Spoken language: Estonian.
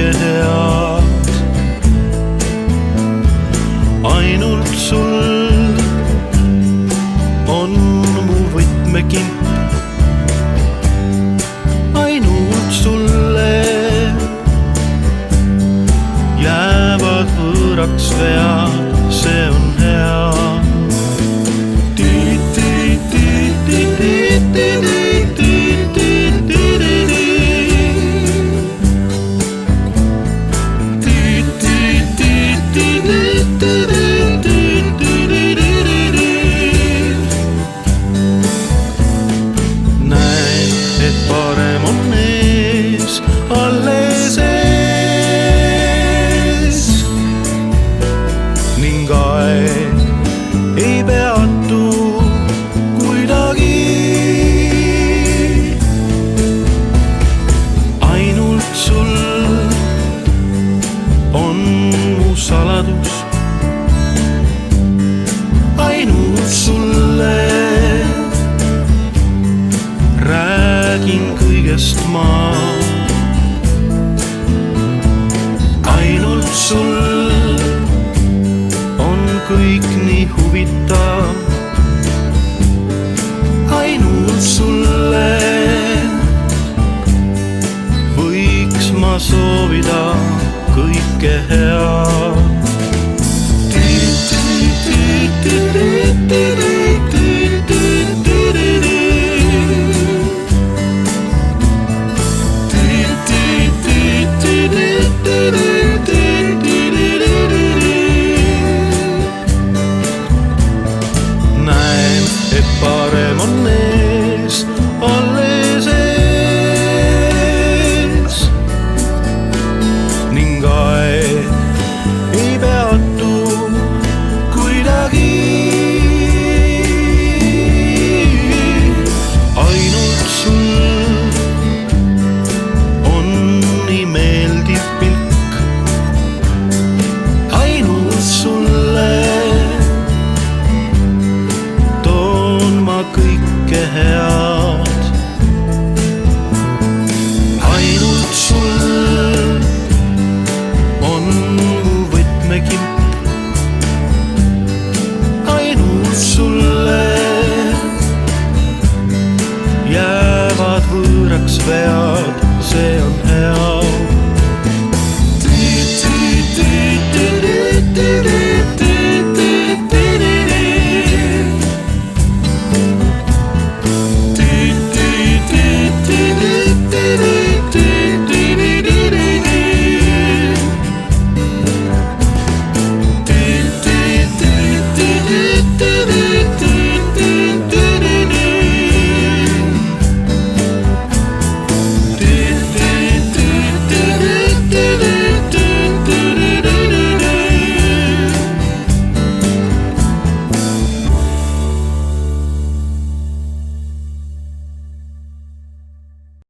kõike head. Ainult sul on mu võtmekimp, ainult sulle jäävad võõraks vead, see on hea. Näen, et parem on ees, alles ees ning aeg ei peatu kuidagi. Ainult sul on mu saladus, ainult sulle räägin kõigest ma. Ainult sul on kõik nii huvitav, ainult sulle võiks ma soovida kõike head. Näen, et parem on ees, alles ees ning aeg ei peatu kuidagi. Ainult sul on nii meeldiv pilk, ainult sulle toon ma kõike head. Ainult sul on mu võtmekimp, ainult sulle jäävad võõraks vead, see on hea.